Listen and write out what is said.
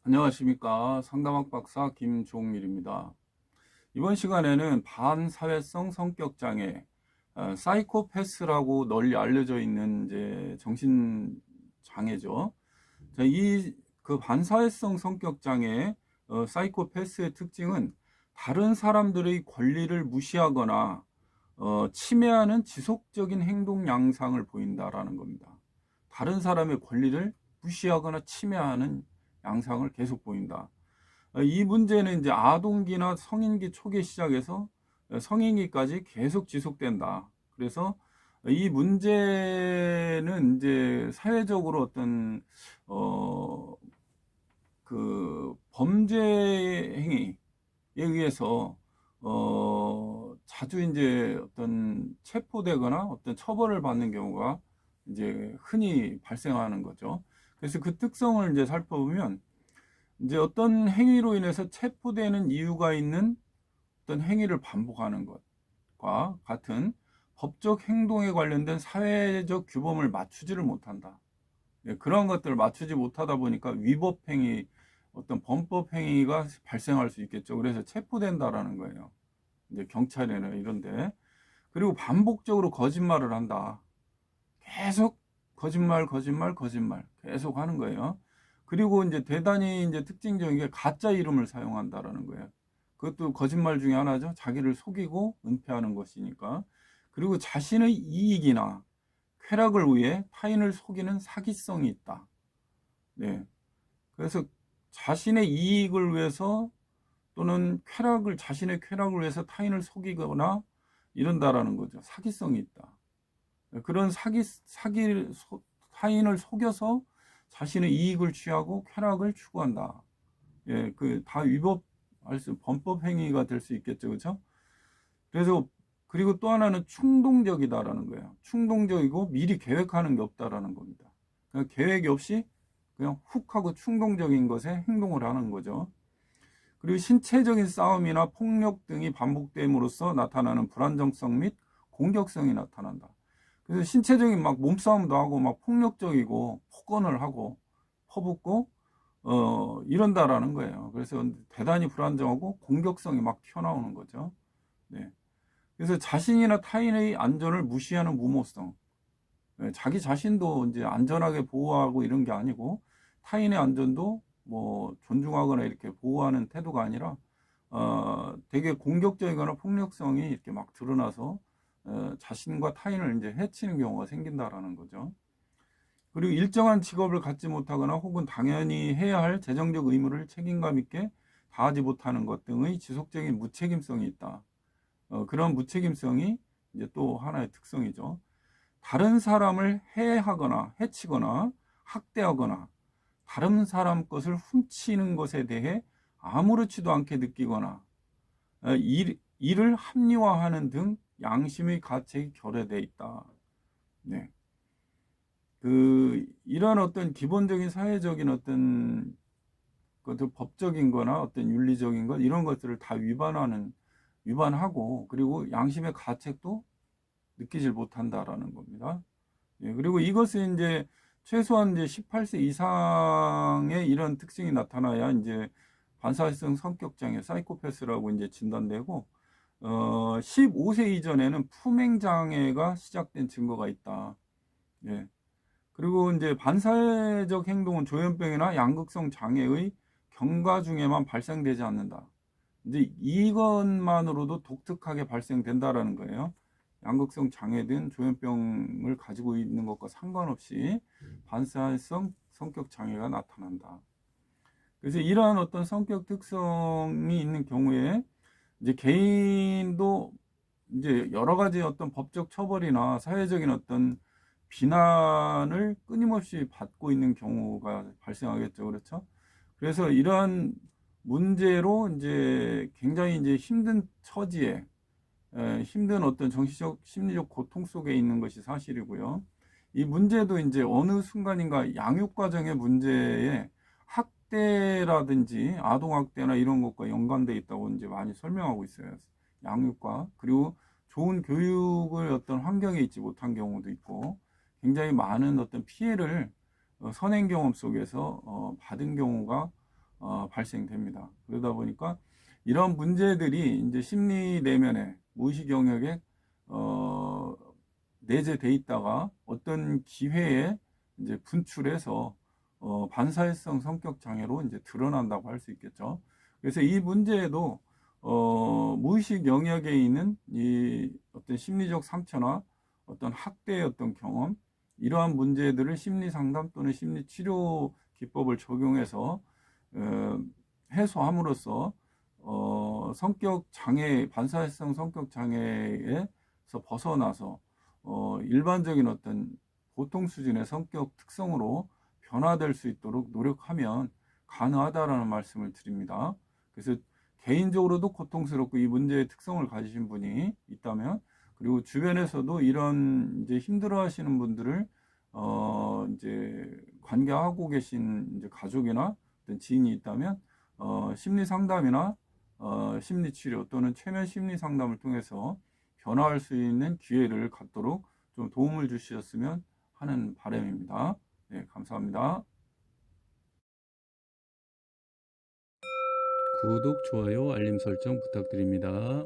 안녕하십니까. 상담학 박사 김종밀입니다. 이번 시간에는 반사회성 성격장애, 사이코패스라고 널리 알려져 있는 이제 정신장애죠. 자, 그 반사회성 성격장애, 사이코패스의 특징은 다른 사람들의 권리를 무시하거나 침해하는 지속적인 행동 양상을 보인다라는 겁니다. 다른 사람의 권리를 무시하거나 침해하는 양상을 계속 보인다. 이 문제는 이제 아동기나 성인기 초기에 시작해서 성인기까지 계속 지속된다. 그래서 이 문제는 이제 사회적으로 어떤 어, 그 범죄 행위에 의해서 자주 이제 어떤 체포되거나 어떤 처벌을 받는 경우가 이제 흔히 발생하는 거죠. 그래서 그 특성을 이제 살펴보면 이제 어떤 행위로 인해서 체포되는 이유가 있는 어떤 행위를 반복하는 것과 같은 법적 행동에 관련된 사회적 규범을 맞추지를 못한다. 예, 그런 것들을 맞추지 못하다 보니까 위법 행위, 어떤 범법 행위가 발생할 수 있겠죠. 그래서 체포된다라는 거예요. 이제 경찰이나 이런데. 그리고 반복적으로 거짓말을 한다. 계속 거짓말, 거짓말, 거짓말 계속 하는 거예요. 그리고 이제 대단히 이제 특징적인 게 가짜 이름을 사용한다라는 거예요. 그것도 거짓말 중에 하나죠. 자기를 속이고 은폐하는 것이니까. 그리고 자신의 이익이나 쾌락을 위해 타인을 속이는 사기성이 있다. 네. 그래서 자신의 이익을 위해서 또는 자신의 쾌락을 위해서 타인을 속이거나 이런다라는 거죠. 사기성이 있다. 그런 타인을 속여서 자신의 이익을 취하고 쾌락을 추구한다. 예, 그 다 범법 행위가 될 수 있겠죠. 그렇죠? 그래서 그리고 또 하나는 충동적이다라는 거예요. 충동적이고 미리 계획하는 게 없다라는 겁니다. 그냥 계획이 없이 그냥 훅 하고 충동적인 것에 행동을 하는 거죠. 그리고 신체적인 싸움이나 폭력 등이 반복됨으로써 나타나는 불안정성 및 공격성이 나타난다. 그래서 신체적인 막 몸싸움도 하고 막 폭력적이고 폭언을 하고 퍼붓고 이런다라는 거예요. 그래서 대단히 불안정하고 공격성이 막 튀어나오는 거죠. 네. 그래서 자신이나 타인의 안전을 무시하는 무모성. 네, 자기 자신도 이제 안전하게 보호하고 이런 게 아니고 타인의 안전도 뭐 존중하거나 이렇게 보호하는 태도가 아니라 되게 공격적이거나 폭력성이 이렇게 막 드러나서 자신과 타인을 이제 해치는 경우가 생긴다라는 거죠. 그리고 일정한 직업을 갖지 못하거나 혹은 당연히 해야 할 재정적 의무를 책임감 있게 다하지 못하는 것 등의 지속적인 무책임성이 있다. 그런 무책임성이 이제 또 하나의 특성이죠. 다른 사람을 해하거나 해치거나 학대하거나 다른 사람 것을 훔치는 것에 대해 아무렇지도 않게 느끼거나 일을 합리화하는 등 양심의 가책이 결여되어 있다. 네. 이런 어떤 기본적인 사회적인 어떤 것들 법적인 거나 어떤 윤리적인 것 이런 것들을 다 위반하고 그리고 양심의 가책도 느끼질 못한다라는 겁니다. 예, 그리고 이것은 이제 최소한 이제 18세 이상의 이런 특징이 나타나야 이제 반사회성 성격장애 사이코패스라고 이제 진단되고 15세 이전에는 품행장애가 시작된 증거가 있다. 예. 그리고 이제 반사회적 행동은 조현병이나 양극성 장애의 경과 중에만 발생되지 않는다. 이제 이것만으로도 독특하게 발생된다라는 거예요. 양극성 장애든 조현병을 가지고 있는 것과 상관없이 반사회성 성격 장애가 나타난다. 그래서 이러한 어떤 성격 특성이 있는 경우에 이제 개인도 이제 여러 가지 어떤 법적 처벌이나 사회적인 어떤 비난을 끊임없이 받고 있는 경우가 발생하겠죠. 그렇죠? 그래서 이러한 문제로 이제 굉장히 이제 힘든 처지에 힘든 어떤 정신적, 심리적 고통 속에 있는 것이 사실이고요. 이 문제도 이제 어느 순간인가 양육 과정의 문제에 학대라든지 아동학대나 이런 것과 연관돼 있다고 이제 많이 설명하고 있어요. 양육과. 그리고 좋은 교육을 어떤 환경에 있지 못한 경우도 있고 굉장히 많은 어떤 피해를 선행 경험 속에서 받은 경우가 발생됩니다. 그러다 보니까 이런 문제들이 이제 심리 내면에 무의식 영역에 내재돼 있다가 어떤 기회에 이제 분출해서 반사회성 성격 장애로 이제 드러난다고 할 수 있겠죠. 그래서 이 문제에도 무의식 영역에 있는 이 어떤 심리적 상처나 어떤 학대의 어떤 경험, 이러한 문제들을 심리 상담 또는 심리 치료 기법을 적용해서 해소함으로써 성격 장애, 반사회성 성격 장애에서 벗어나서 일반적인 어떤 보통 수준의 성격 특성으로 변화될 수 있도록 노력하면 가능하다라는 말씀을 드립니다. 그래서 개인적으로도 고통스럽고 이 문제의 특성을 가지신 분이 있다면, 그리고 주변에서도 이런 이제 힘들어하시는 분들을 이제 관계하고 계신 이제 가족이나 어떤 지인이 있다면 심리 상담이나 심리 치료 또는 최면 심리 상담을 통해서 변화할 수 있는 기회를 갖도록 좀 도움을 주셨으면 하는 바람입니다. 네, 감사합니다. 구독, 좋아요, 알림 설정 부탁드립니다.